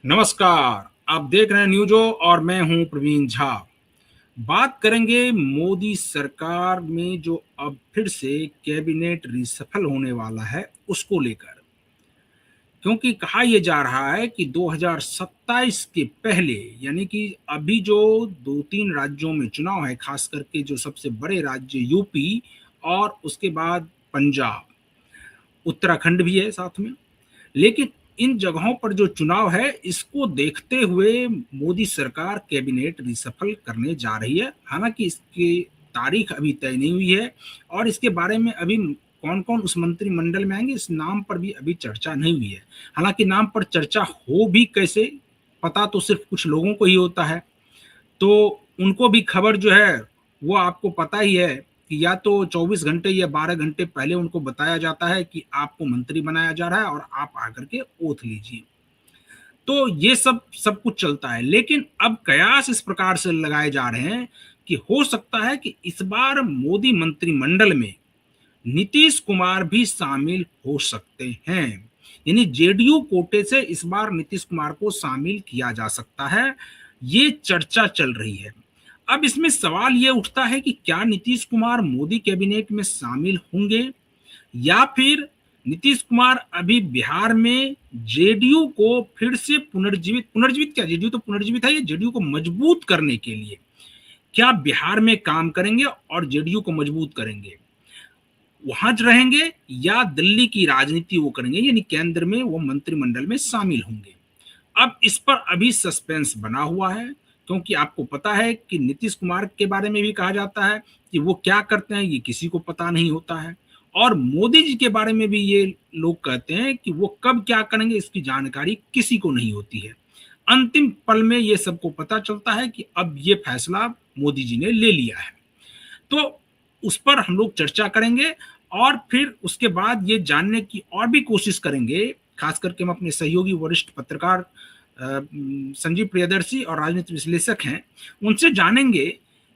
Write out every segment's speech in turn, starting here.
नमस्कार। आप देख रहे हैं न्यूजो और मैं हूं प्रवीण झा। बात करेंगे मोदी सरकार में जो अब फिर से कैबिनेट रिसफल होने वाला है उसको लेकर, क्योंकि कहा यह जा रहा है कि 2027 के पहले, यानी कि अभी जो दो तीन राज्यों में चुनाव है, खास करके जो सबसे बड़े राज्य यूपी और उसके बाद पंजाब, उत्तराखंड भी है साथ में, लेकिन इन जगहों पर जो चुनाव है इसको देखते हुए मोदी सरकार कैबिनेट रिसफल करने जा रही है। हालांकि इसकी तारीख अभी तय नहीं हुई है और इसके बारे में अभी कौन कौन उस मंत्रिमंडल में आएंगे इस नाम पर भी अभी चर्चा नहीं हुई है। हालांकि नाम पर चर्चा हो भी कैसे, पता तो सिर्फ कुछ लोगों को ही होता है, तो उनको भी खबर जो है वो आपको पता ही है कि या तो 24 घंटे या 12 घंटे पहले उनको बताया जाता है कि आपको मंत्री बनाया जा रहा है और आप आकर के ओथ लीजिए। तो ये सब सब कुछ चलता है, लेकिन अब कयास इस प्रकार से लगाए जा रहे हैं कि हो सकता है कि इस बार मोदी मंत्रिमंडल में नीतीश कुमार भी शामिल हो सकते हैं। यानी जेडीयू कोटे से इस बार नीतीश कुमार को शामिल किया जा सकता है, ये चर्चा चल रही है। अब इसमें सवाल ये उठता है कि क्या नीतीश कुमार मोदी कैबिनेट में शामिल होंगे या फिर नीतीश कुमार अभी बिहार में जेडीयू को फिर से पुनर्जीवित पुनर्जीवित क्या, जेडीयू तो पुनर्जीवित है, ये जेडीयू को मजबूत करने के लिए क्या बिहार में काम करेंगे और जेडीयू को मजबूत करेंगे, वहां रहेंगे या दिल्ली की राजनीति वो करेंगे, यानी केंद्र में वो मंत्रिमंडल में शामिल होंगे। अब इस पर अभी सस्पेंस बना हुआ है, क्योंकि आपको पता है कि नीतीश कुमार के बारे में भी कहा जाता है कि वो क्या करते हैं ये किसी को पता नहीं होता है, और मोदी जी के बारे में भी ये लोग कहते हैं कि वो कब क्या करेंगे इसकी जानकारी किसी को नहीं होती है। अंतिम पल में ये सबको पता चलता है कि अब ये फैसला मोदी जी ने ले लिया है। तो उस पर हम लोग चर्चा करेंगे और फिर उसके बाद ये जानने की और भी कोशिश करेंगे, खास करके हम अपने सहयोगी वरिष्ठ पत्रकार संजीव प्रियदर्शी और राजनीतिक विश्लेषक हैं, उनसे जानेंगे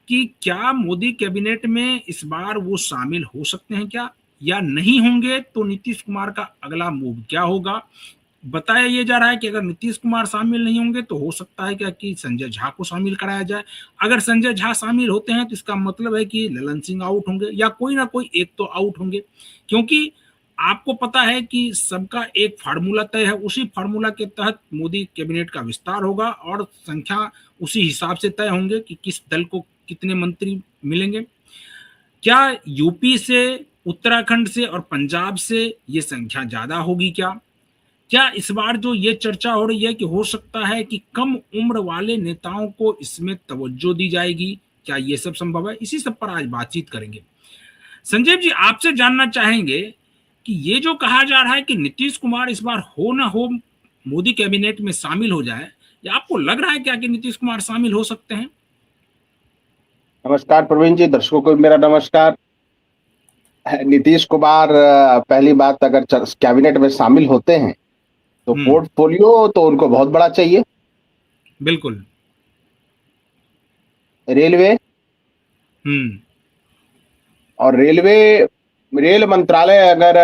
कि क्या मोदी कैबिनेट में इस बार वो शामिल हो सकते हैं क्या, या नहीं होंगे तो नीतीश कुमार का अगला मूव क्या होगा। बताया ये जा रहा है कि अगर नीतीश कुमार शामिल नहीं होंगे तो हो सकता है क्या कि संजय झा को शामिल कराया जाए। अगर संजय झा शामिल होते हैं तो इसका मतलब है कि ललन सिंह आउट होंगे या कोई ना कोई एक तो आउट होंगे, क्योंकि आपको पता है कि सबका एक फार्मूला तय है, उसी फार्मूला के तहत मोदी कैबिनेट का विस्तार होगा और संख्या उसी हिसाब से तय होंगे कि किस दल को कितने मंत्री मिलेंगे। क्या यूपी से, उत्तराखंड से और पंजाब से ये संख्या ज्यादा होगी क्या? क्या इस बार जो ये चर्चा हो रही है कि हो सकता है कि कम उम्र वाले नेताओं को इसमें तवज्जो दी जाएगी, क्या ये सब संभव है? इसी सब पर आज बातचीत करेंगे। संजीव जी, आपसे जानना चाहेंगे कि ये जो कहा जा रहा है कि नीतीश कुमार इस बार हो ना हो मोदी कैबिनेट में शामिल हो जाए, या आपको लग रहा है क्या कि नीतीश कुमार शामिल हो सकते हैं? नमस्कार प्रवीण जी, दर्शकों को मेरा नमस्कार। नीतीश कुमार पहली बात, अगर कैबिनेट में शामिल होते हैं तो पोर्टफोलियो तो उनको बहुत बड़ा चाहिए। बिल्कुल। रेलवे और रेल मंत्रालय अगर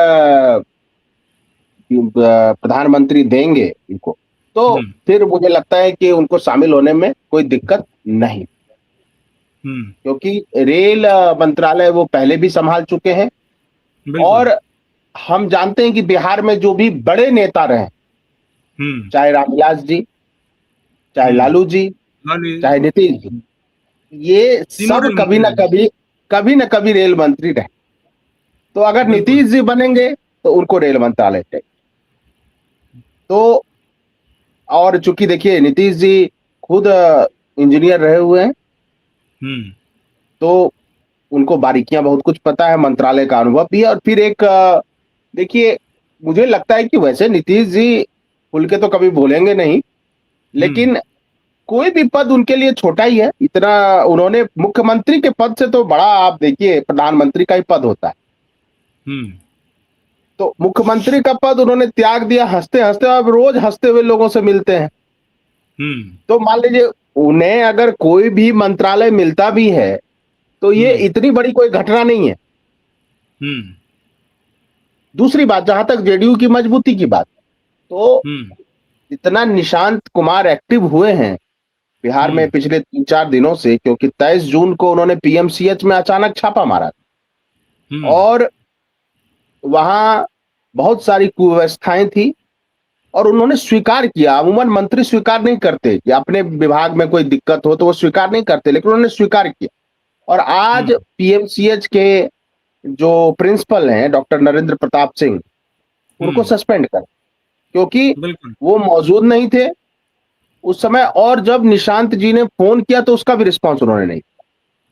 प्रधानमंत्री देंगे इनको, तो फिर मुझे लगता है कि उनको शामिल होने में कोई दिक्कत नहीं, क्योंकि रेल मंत्रालय वो पहले भी संभाल चुके हैं। और हम जानते हैं कि बिहार में जो भी बड़े नेता रहे, चाहे रामविलास जी, चाहे लालू जी, चाहे नीतीश जी, ये सब कभी ना कभी रेल मंत्री रहे। तो अगर नीतीश जी बनेंगे तो उनको रेल मंत्रालय चाहिए। तो और चूंकि देखिए नीतीश जी खुद इंजीनियर रहे हुए हैं, तो उनको बारीकियां बहुत कुछ पता है, मंत्रालय का अनुभव भी है। और फिर एक देखिए, मुझे लगता है कि वैसे नीतीश जी खुल के तो कभी बोलेंगे नहीं, लेकिन कोई भी पद उनके लिए छोटा ही है। इतना उन्होंने, मुख्यमंत्री के पद से तो बड़ा, आप देखिए प्रधानमंत्री का ही पद होता है। तो मुख्यमंत्री का पद उन्होंने त्याग दिया हंसते हंसते, अब रोज हंसते हुए लोगों से मिलते हैं। तो मान लीजिए उन्हें अगर कोई भी मंत्रालय मिलता भी है तो ये इतनी बड़ी कोई घटना नहीं है। दूसरी बात, जहां तक जेडीयू की मजबूती की बात, तो इतना निशांत कुमार एक्टिव हुए हैं बिहार में पिछले 3-4 दिनों से, क्योंकि 23 जून को उन्होंने पीएमसीएच में अचानक छापा मारा और वहां बहुत सारी कुव्यवस्थाएं थी और उन्होंने स्वीकार किया। अमूमन मंत्री स्वीकार नहीं करते कि अपने विभाग में कोई दिक्कत हो तो वो स्वीकार नहीं करते, लेकिन उन्होंने स्वीकार किया। और आज पीएमसीएच के जो प्रिंसिपल हैं डॉक्टर नरेंद्र प्रताप सिंह, उनको सस्पेंड कर, क्योंकि वो मौजूद नहीं थे उस समय। और जब निशांत जी ने फोन किया तो उसका भी रिस्पांस उन्होंने नहीं किया।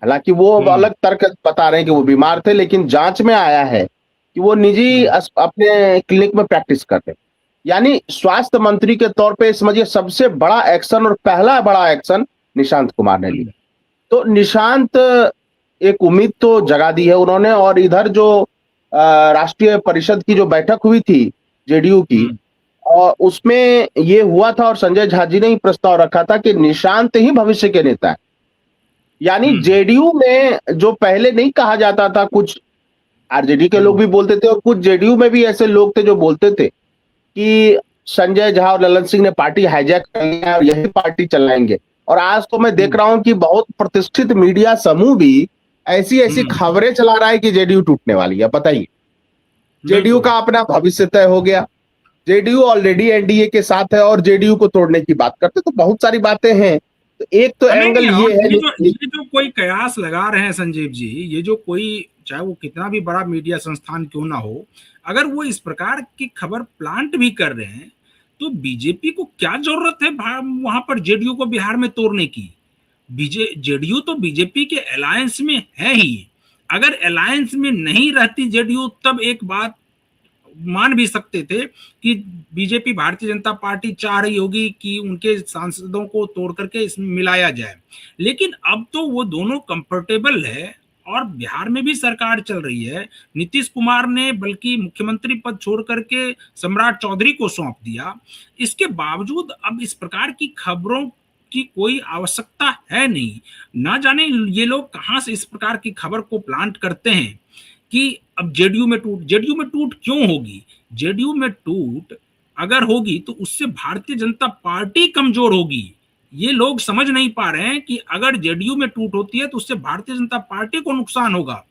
हालांकि वो अलग तर्क बता रहे हैं कि वो बीमार थे, लेकिन जांच में आया है कि वो निजी अपने क्लिनिक में प्रैक्टिस करते। यानी स्वास्थ्य मंत्री के तौर पे समझिए सबसे बड़ा एक्शन और पहला बड़ा एक्शन निशांत कुमार ने लिया। तो निशांत एक उम्मीद तो जगा दी है उन्होंने। और इधर जो राष्ट्रीय परिषद की जो बैठक हुई थी जेडीयू की, और उसमें ये हुआ था और संजय झा जी ने ही प्रस्ताव रखा था कि निशांत ही भविष्य के नेता है। यानी जेडीयू में जो पहले नहीं कहा जाता था, कुछ आरजेडी के लोग भी बोलते थे और कुछ जेडीयू में भी ऐसे लोग थे जो बोलते थे कि संजय झा और ललन सिंह ने पार्टी हाईजैक कर लिया और यही पार्टी चलाएंगे। और आज तो मैं देख रहा हूं कि बहुत प्रतिष्ठित मीडिया समूह भी ऐसी ऐसी खबरें चला रहा है कि जेडीयू टूटने वाली है। बताइए, जेडीयू का अपना भविष्य तय हो गया, जेडीयू ऑलरेडी एनडीए के साथ है और जेडीयू को तोड़ने की बात करते, तो बहुत सारी बातें हैं। तो एक तो एंगल ये है, ये जो कोई कयास लगा रहे हैं संजीव जी, ये जो कोई चाहे वो कितना भी बड़ा मीडिया संस्थान क्यों ना हो, अगर वो इस प्रकार की खबर प्लांट भी कर रहे हैं तो बीजेपी को क्या जरूरत है वहां पर जेडीयू को बिहार में तोड़ने की। जेडीयू तो बीजेपी के अलायंस में है ही। अगर अलायंस में नहीं रहती जेडीयू तब एक बात मान भी सकते थे कि बीजेपी भारतीय जनता पार्टी चाह रही होगी कि उनके सांसदों को तोड़ करके इसमें मिलाया जाए, लेकिन अब तो वो दोनों कंफर्टेबल है और बिहार में भी सरकार चल रही है। नीतीश कुमार ने बल्कि मुख्यमंत्री पद छोड़ करके सम्राट चौधरी को सौंप दिया। इसके बावजूद अब इस प्रकार की खबरों की कोई आवश्यकता है नहीं। ना जाने ये लोग कहां से इस प्रकार की खबर को प्लांट करते हैं कि अब जेडीयू में टूट क्यों होगी। जेडीयू में टूट अगर होगी तो उससे भारतीय जनता पार्टी कमजोर होगी। ये लोग समझ नहीं पा रहे हैं कि अगर जेडीयू में टूट होती है तो उससे भारतीय जनता पार्टी को नुकसान होगा,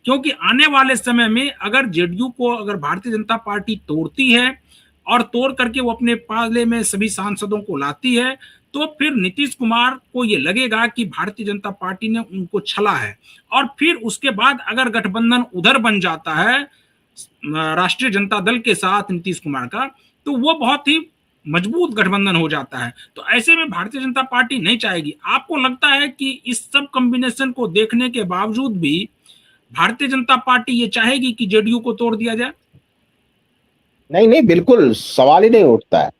क्योंकि आने वाले समय में अगर जेडीयू को अगर भारतीय जनता पार्टी तोड़ती है और तोड़ करके वो अपने पाले में सभी सांसदों को लाती है, तो फिर नीतीश कुमार को ये लगेगा कि भारतीय जनता पार्टी ने उनको छला है। और फिर उसके बाद अगर गठबंधन उधर बन जाता है राष्ट्रीय जनता दल के साथ नीतीश कुमार का, तो वो बहुत ही मजबूत गठबंधन हो जाता है। तो ऐसे में भारतीय जनता पार्टी नहीं चाहेगी। आपको लगता है कि इस सब कॉम्बिनेशन को देखने के बावजूद भी भारतीय जनता पार्टी ये चाहेगी कि जेडीयू को तोड़ दिया जाए? नहीं नहीं, बिल्कुल सवाल ही नहीं उठता है।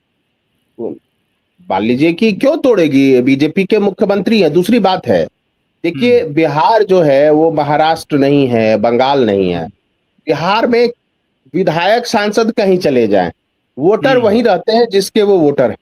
मान लीजिए कि क्यों तोड़ेगी, बीजेपी के मुख्यमंत्री है। दूसरी बात है, देखिए बिहार जो है वो महाराष्ट्र नहीं है, बंगाल नहीं है। बिहार में विधायक सांसद कहीं चले जाएं, वोटर वहीं रहते हैं जिसके वो वोटर हैं।